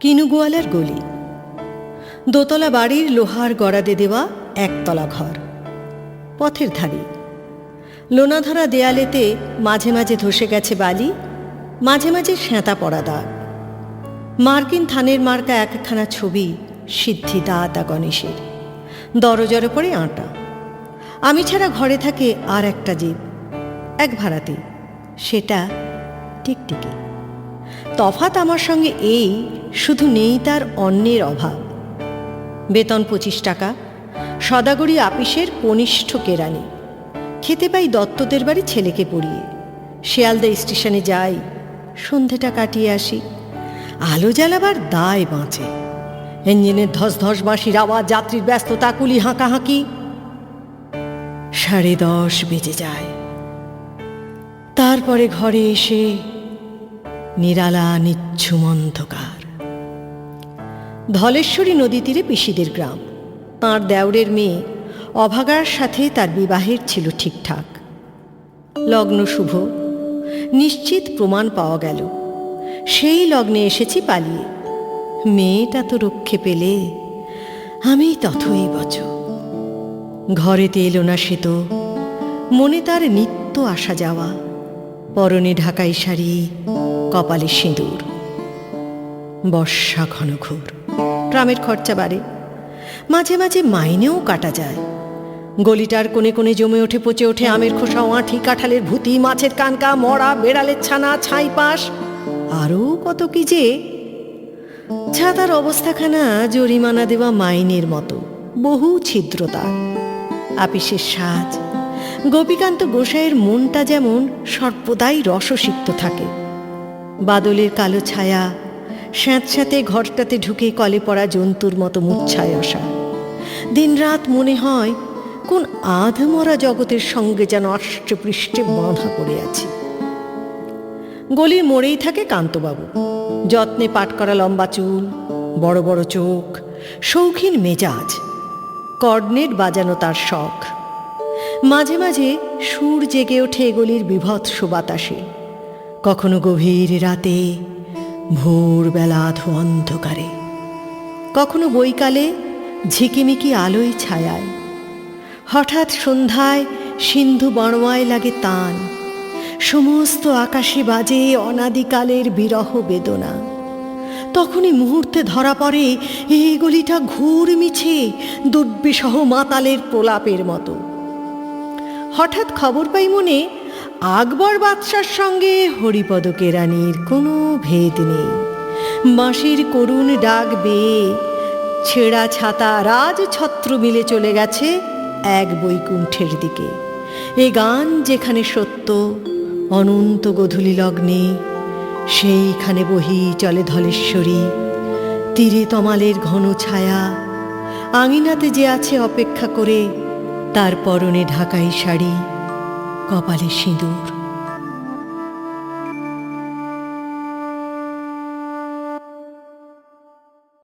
কিনুগোয়ালার গলি। দোতলা বাড়ির লোহার গড়াদে দেওয়া একতলা ঘর, পথের ধারে। লোনাধরা দেয়ালেতে মাঝে মাঝে ধসে গেছে বালি, মাঝে মাঝে সেঁতা পড়া দাগ। মার্কিন থানের মার্কা একখানা ছবি সিদ্ধি দাতা গণেশের, দরজরে পড়ে আঁটা। আমি ছাড়া ঘরে থাকে আর একটা জীব, এক ভাড়াতে, সেটা টিকটিকি। তফাৎ আমার সঙ্গে এই, শুধু নেই তার অন্যের অভাব। বেতন 25 টাকা, সদাগরি আপিসের কনিষ্ঠ কেরানি। খেতে পাই দত্তদের বাড়ি ছেলেকে পড়িয়ে। শিয়ালদা স্টেশনে যাই, সন্ধেটা কাটিয়ে আসি। আলো জ্বালাবার দায় বাঁচে। ইঞ্জিনের ধস ধস বাঁশির আওয়াজ, যাত্রীর ব্যস্ততা, কুলি হাঁকাহাঁকি। 10:30 বেজে যায়। তারপরে ঘরে এসে নিরালা নিচ্ছুম অন্ধকার। ধলেশ্বরী নদী তীরে পিসিদের গ্রাম। তাঁর দেওরের মেয়ে অভাগার সাথে তার বিবাহের ছিল ঠিকঠাক। লগ্ন শুভ, নিশ্চিত প্রমাণ পাওয়া গেল। সেই লগ্নে এসেছি পালিয়ে। মেয়েটা তো রক্ষে পেলে, আমি তথই বচ। ঘরেতে এলো না সে তো, মনে তার নিত্য আসা যাওয়া। পরনে ঢাকাই শাড়ি, কপালে সিঁদুর। বর্ষা ঘনঘোর, ট্রামের খরচা বাড়ে, মাঝে মাঝে মাইনেও কাটা যায়। গলিটার কোণে কোণে জমে ওঠে, পচে ওঠে আমের খোসা, আঁঠি, কাঁঠালের ভুতি, মাছের কানকা, মরা, বেড়ালের ছানা, ছাই পাশ, আরও কত কি যে। ছাতার অবস্থাখানা জরিমানা দেওয়া মাইনের মতো, বহু ছিদ্রতা। আপিসের সাজ, গোপীকান্ত গোসাইয়ের মনটা যেমন সর্বদাই রসসিক্ত থাকে। বাদলের কালো ছায়া স্যাঁতস্যাঁতে ঘরটাতে ঢুকে কলে পড়া জন্তুর মতো মূর্ছায় আসা। দিনরাত মনে হয় কোন আধমরা জগতের সঙ্গে যেন অষ্টপৃষ্ঠে বাঁধা পড়ে আছি। গলির মোড়েই থাকে কান্তবাবু। যত্নে পাট করা লম্বা চুল, বড় বড় চোখ, শৌখিন মেজাজ। কর্নেট বাজানো তার শখ। মাঝে মাঝে সুর জেগে ওঠে গলির বিভৎস বাতাসে, কখনো গভীর রাতে, ভোরবেলা আধো অন্ধকারে, কখনো বৈকালে ঝিকিমিকি আলোয় ছায়ায়। হঠাৎ সন্ধ্যায় সিন্ধু বড়মায় লাগে তান। সমস্ত আকাশে বাজে অনাদিকালের বিরহ বেদনা। তখনই মুহূর্তে ধরা পড়ে এই গলিটা ঘুর মিছে দুর্বিসহ মাতালের প্রলাপের মতো। হঠাৎ খবর পাই মনে, আকবর বাদশার সঙ্গে হরিপদ কেরানির কোনো ভেদ নেই। বাঁশির করুণ ডাক বেয়ে ছেঁড়া ছাতা রাজছত্র মিলে চলে গেছে এক বৈকুণ্ঠের দিকে। এ গান যেখানে সত্য, অনন্ত গোধূলি লগ্নে, সেইখানে বহি চলে ধলেশ্বরী। তীরে তমালের ঘন ছায়া, আঙিনাতে যে আছে অপেক্ষা করে, তার পরনে ঢাকাই শাড়ি, কপালে সিঁদুর।